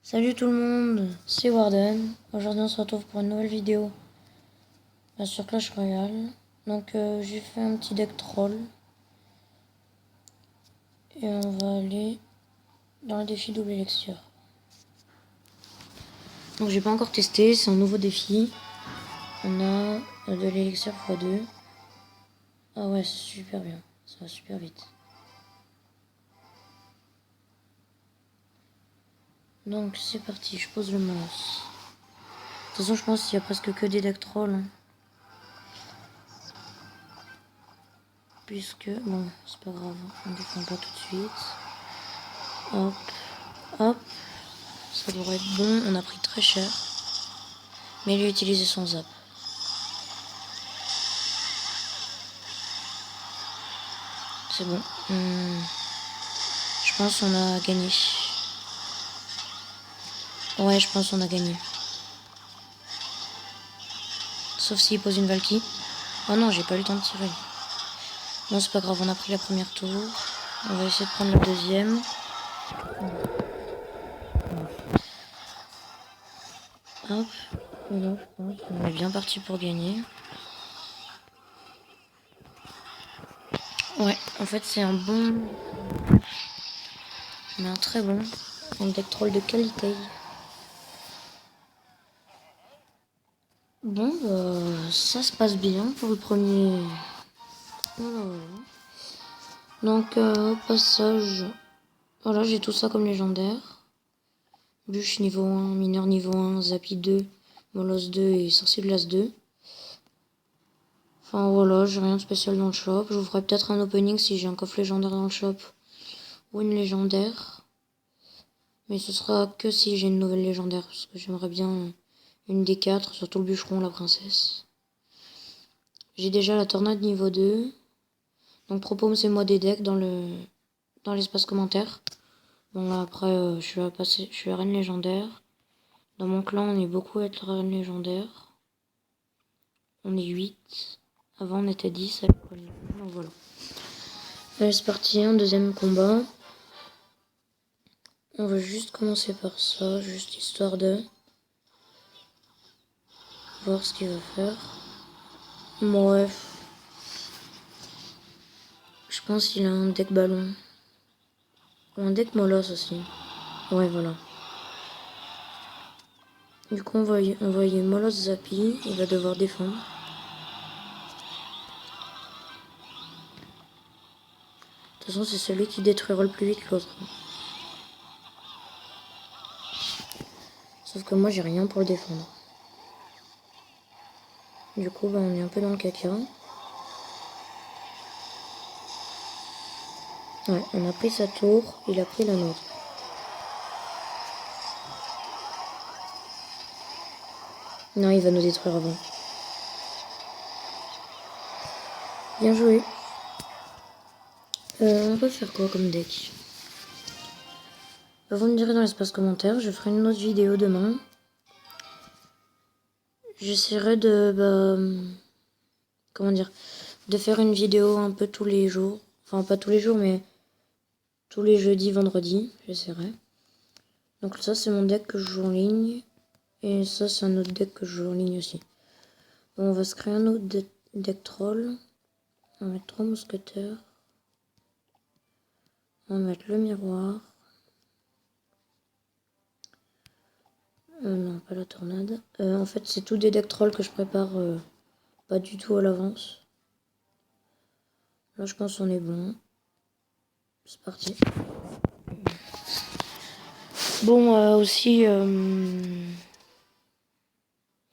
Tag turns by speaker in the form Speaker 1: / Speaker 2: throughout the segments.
Speaker 1: Salut tout le monde, c'est Warden. Aujourd'hui on se retrouve pour une nouvelle vidéo sur Clash Royale. Donc j'ai fait un petit deck troll. Et on va aller dans le défi double élixir. Donc j'ai pas encore testé, c'est un nouveau défi. On a de l'élixir x2. Ah ouais, c'est super bien, ça va super vite. Donc c'est parti, je pose le mouse. De toute façon je pense qu'il y a presque que des decks trolls. Hein. Puisque, bon, c'est pas grave, on défend pas tout de suite. Hop, hop, ça devrait être bon, on a pris très cher. Mais il a utilisé son zap. C'est bon. Je pense qu'on a gagné. Ouais, je pense qu'on a gagné. Sauf s'il pose une Valky. Oh non, j'ai pas eu le temps de tirer. Non, c'est pas grave, on a pris la première tour. On va essayer de prendre la deuxième. Hop. Hop, hop. On est bien parti pour gagner. Ouais, en fait, c'est un bon... Mais un très bon. Un deck troll de qualité. Bon, bah, ça se passe bien pour le premier. Voilà, voilà. Donc, au passage, voilà, j'ai tout ça comme légendaire. Bûche niveau 1, mineur niveau 1, Zappy 2, Molosse 2 et Sorcier de Glace 2. Enfin voilà, j'ai rien de spécial dans le shop. Je vous ferai peut-être un opening si j'ai un coffre légendaire dans le shop ou une légendaire. Mais ce sera que si j'ai une nouvelle légendaire, parce que j'aimerais bien une des 4, surtout le bûcheron, la princesse. J'ai déjà la tornade niveau 2. Donc proposez-moi des decks dans l'espace commentaire. Bon là après je suis reine légendaire. Dans mon clan on est beaucoup à être reine légendaire. On est 8. Avant on était 10 avec Colin. Donc voilà. Allez c'est parti, un deuxième combat. On va juste commencer par ça, juste histoire de voir ce qu'il va faire. Bref. Je pense qu'il a un deck ballon. Ou un deck molosse aussi. Ouais voilà. Du coup on va envoyer Molosse Zappy, il va devoir défendre. De toute façon c'est celui qui détruira le plus vite l'autre. Sauf que moi j'ai rien pour le défendre. Du coup bah, on est un peu dans le caca. Ouais, on a pris sa tour, il a pris la nôtre. Non, il va nous détruire avant. Bien joué. On peut faire quoi comme deck? Vous me direz dans l'espace commentaire, je ferai une autre vidéo demain. J'essaierai de... comment dire? De faire une vidéo un peu tous les jours. Enfin, pas tous les jours, mais tous les jeudis, vendredis, j'essaierai. Donc ça, c'est mon deck que je joue en ligne. Et ça, c'est un autre deck que je joue en ligne aussi. Bon, on va se créer un autre deck troll. On va mettre 3 mousquetaires. On va mettre le miroir. Non, pas la tornade. En fait, c'est tout des decks trolls que je prépare pas du tout à l'avance. Là, je pense qu'on est bon. C'est parti. Bon, aussi... je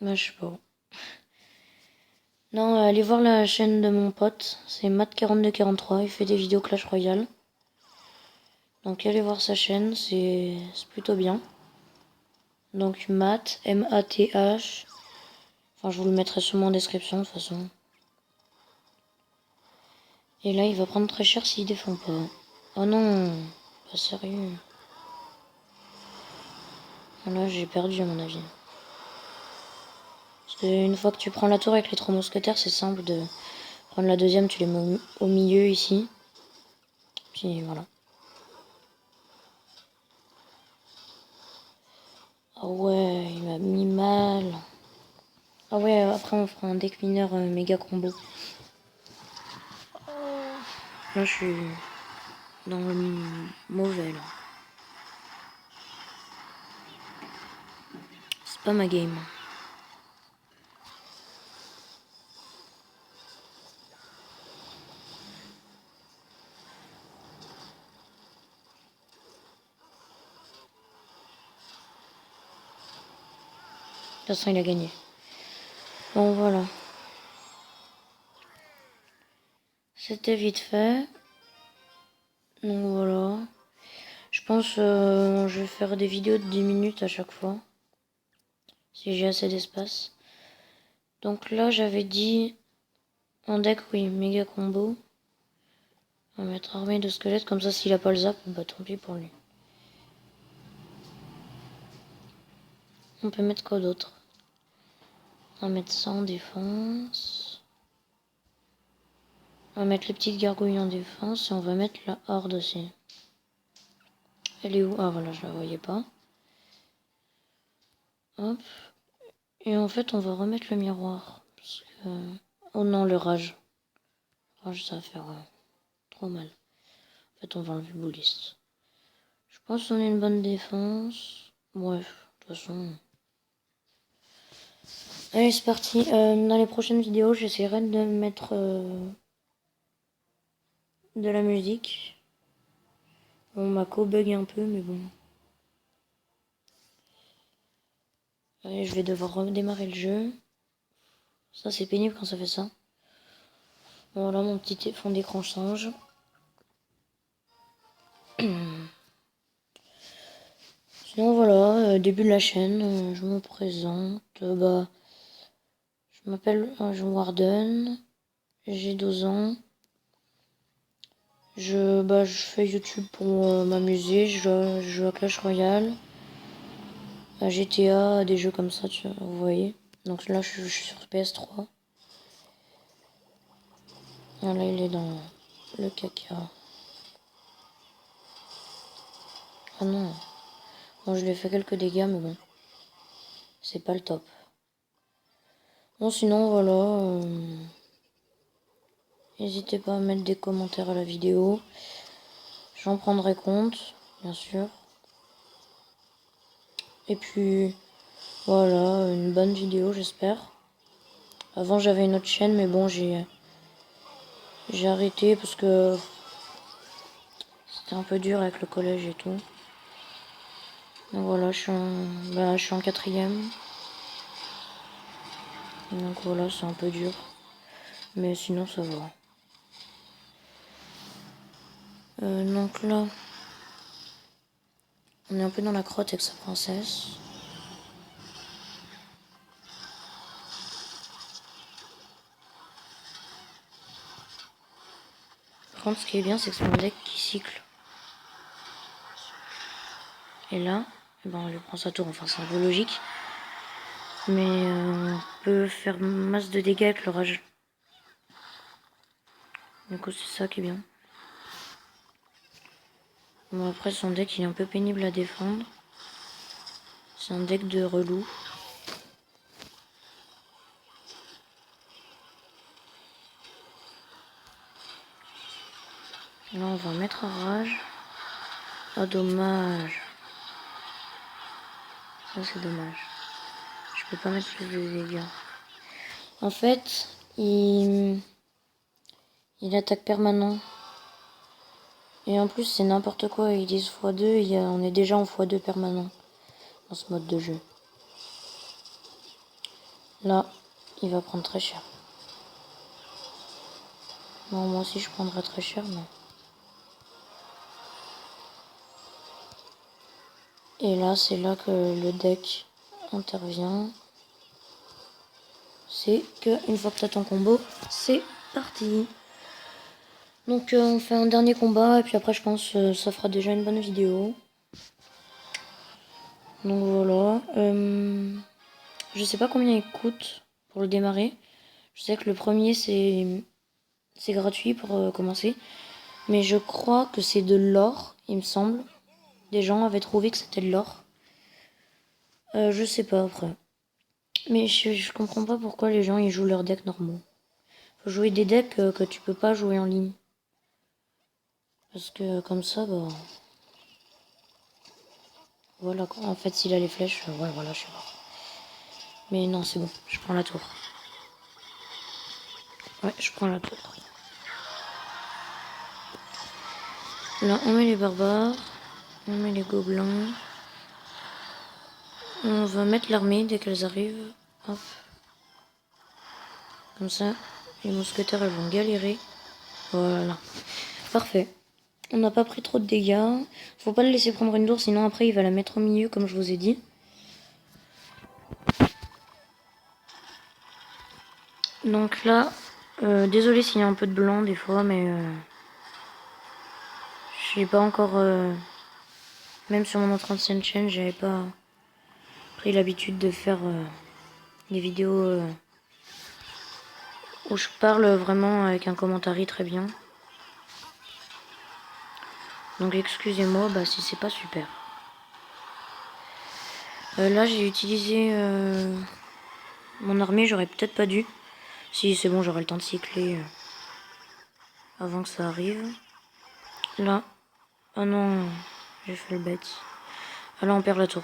Speaker 1: sais pas. Non, allez voir la chaîne de mon pote. C'est Matt4243. Il fait des vidéos Clash Royale. Donc, allez voir sa chaîne. C'est plutôt bien. Donc, Matt, M-A-T-H. Enfin, je vous le mettrai sûrement en description, de toute façon. Et là, il va prendre très cher s'il défend pas. Oh non, pas sérieux. Là, j'ai perdu à mon avis. Parce qu'une fois que tu prends la tour avec les 3 mousquetaires, c'est simple de prendre la deuxième, tu les mets au milieu ici. Puis voilà. Ah ouais, il m'a mis mal. Ah ouais, après on fera un deck mineur méga combo. Là je suis dans le mauvais là. C'est pas ma game. De toute façon il a gagné. Bon voilà. C'était vite fait. Donc voilà. Je pense je vais faire des vidéos de 10 minutes à chaque fois. Si j'ai assez d'espace. Donc là j'avais dit en deck oui, méga combo. On va mettre armée de squelettes, comme ça s'il a pas le zap, bah tant pis pour lui. On peut mettre quoi d'autre? On va mettre ça en défense. On va mettre les petites gargouilles en défense et on va mettre la horde aussi. Elle est où? Ah voilà, je la voyais pas. Hop. Et en fait, on va remettre le miroir. Parce que... Oh non, le rage. Rage, ça va faire trop mal. En fait, on va enlever le bouliste. Je pense qu'on a une bonne défense. Bref, de toute façon... Allez, c'est parti. Dans les prochaines vidéos, j'essaierai de mettre de la musique. Bon, ma co bug un peu, mais bon. Allez, je vais devoir redémarrer le jeu. Ça, c'est pénible quand ça fait ça. Voilà, mon petit fond d'écran change. Sinon, voilà, début de la chaîne, je me présente. Bah, je m'appelle Warden. J'ai 12 ans. Je fais YouTube pour m'amuser. Je joue à Clash Royale, à GTA, à des jeux comme ça, vous voyez. Donc là, je suis sur PS3. Voilà, il est dans le caca. Ah non. Bon, je lui ai fait quelques dégâts, mais bon. C'est pas le top. Bon, sinon, voilà. N'hésitez pas à mettre des commentaires à la vidéo. J'en prendrai compte, bien sûr. Et puis, voilà, une bonne vidéo, j'espère. Avant, j'avais une autre chaîne, mais bon, j'ai arrêté parce que c'était un peu dur avec le collège et tout. Donc voilà, je suis en quatrième. Donc voilà, c'est un peu dur. Mais sinon, ça va. Donc là, on est un peu dans la crotte avec sa princesse. Par contre, ce qui est bien, c'est que c'est un deck qui cycle. Et là, eh ben, on lui prend sa tour. Enfin, c'est un peu logique. Mais on peut faire masse de dégâts avec le rage. Du coup, c'est ça qui est bien. Bon, après, son deck, il est un peu pénible à défendre. C'est un deck de relou. Là, on va mettre un rage. Ah, dommage. Ça, c'est dommage. Je peux pas mettre plus de dégâts. En fait, il attaque permanent. Et en plus, c'est n'importe quoi. Ils disent x2. On est déjà en x2 permanent dans ce mode de jeu. Là, il va prendre très cher. Bon, moi aussi, je prendrais très cher, mais... Et là, c'est là que le deck intervient. C'est que une fois que t'as ton combo, c'est parti. Donc on fait un dernier combat et puis après je pense ça fera déjà une bonne vidéo. Donc voilà. Je sais pas combien il coûte pour le démarrer. Je sais que le premier c'est gratuit pour commencer. Mais je crois que c'est de l'or, il me semble. Des gens avaient trouvé que c'était de l'or. Je sais pas après. Mais je comprends pas pourquoi les gens ils jouent leurs decks normaux. Faut jouer des decks que tu peux pas jouer en ligne. Parce que comme ça, bah... Voilà quoi. En fait, s'il a les flèches, ouais, voilà, je suis mort. Mais non, c'est bon, je prends la tour. Ouais, je prends la tour. Là, on met les barbares. On met les gobelins. On va mettre l'armée dès qu'elles arrivent. Hop. Comme ça, les mousquetaires, elles vont galérer. Voilà. Parfait. On n'a pas pris trop de dégâts. Faut pas le laisser prendre une tour, sinon après, il va la mettre au milieu, comme je vous ai dit. Donc là, désolé s'il y a un peu de blanc des fois, mais j'ai pas encore... même sur mon autre ancienne chaîne, j'avais pas pris l'habitude de faire des vidéos où je parle vraiment avec un commentaire très bien. Donc excusez-moi si c'est pas super. Là j'ai utilisé mon armée, j'aurais peut-être pas dû. Si c'est bon, j'aurai le temps de cycler avant que ça arrive. Là, oh non, j'ai fait le bête. Ah là on perd la tour.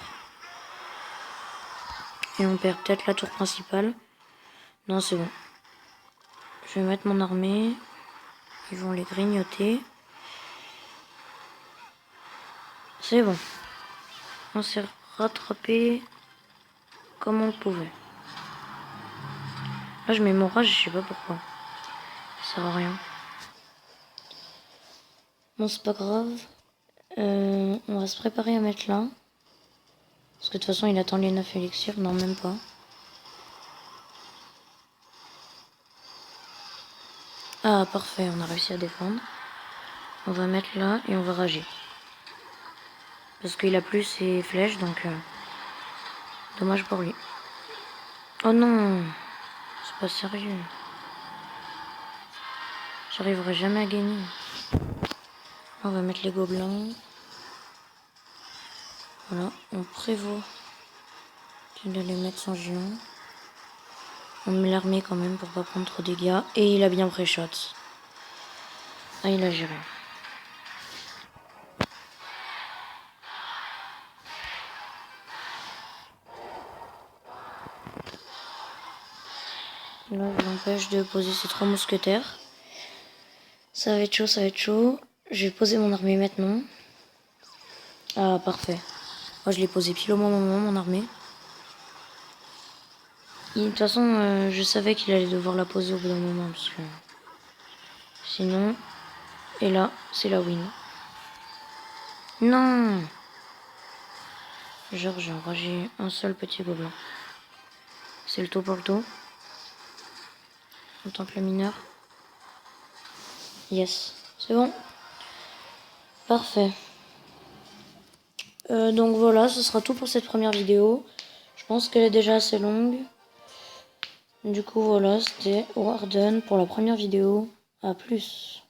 Speaker 1: Et on perd peut-être la tour principale. Non c'est bon. Je vais mettre mon armée. Ils vont les grignoter. C'est bon. On s'est rattrapé comme on le pouvait. Là je mets mon rage, je sais pas pourquoi. Ça sert à rien. Bon c'est pas grave. On va se préparer à mettre là. Parce que de toute façon il attend les 9 élixirs. Non même pas. Ah parfait, on a réussi à défendre. On va mettre là et on va rager. Parce qu'il a plus ses flèches donc dommage pour lui. Oh non, c'est pas sérieux. J'arriverai jamais à gagner. On va mettre les gobelins. Voilà, on prévoit qu'il allait mettre son géant. On met l'armée quand même pour pas prendre trop de dégâts. Et il a bien pré-shot. Ah, il a géré. Là, je l'empêche de poser ses 3 mousquetaires. Ça va être chaud, ça va être chaud. Je vais poser mon armée maintenant. Ah, parfait. Moi, je l'ai posé pile au bon moment, mon armée. De toute façon, je savais qu'il allait devoir la poser au bout d'un moment. Parce que... sinon... Et là, c'est la win. Non! Genre, j'ai enragé un seul petit gobelin. C'est le taux pour le taux. En tant que le mineur. Yes, c'est bon. Parfait. Donc voilà, ce sera tout pour cette première vidéo. Je pense qu'elle est déjà assez longue. Du coup voilà, c'était Warden pour la première vidéo. A plus.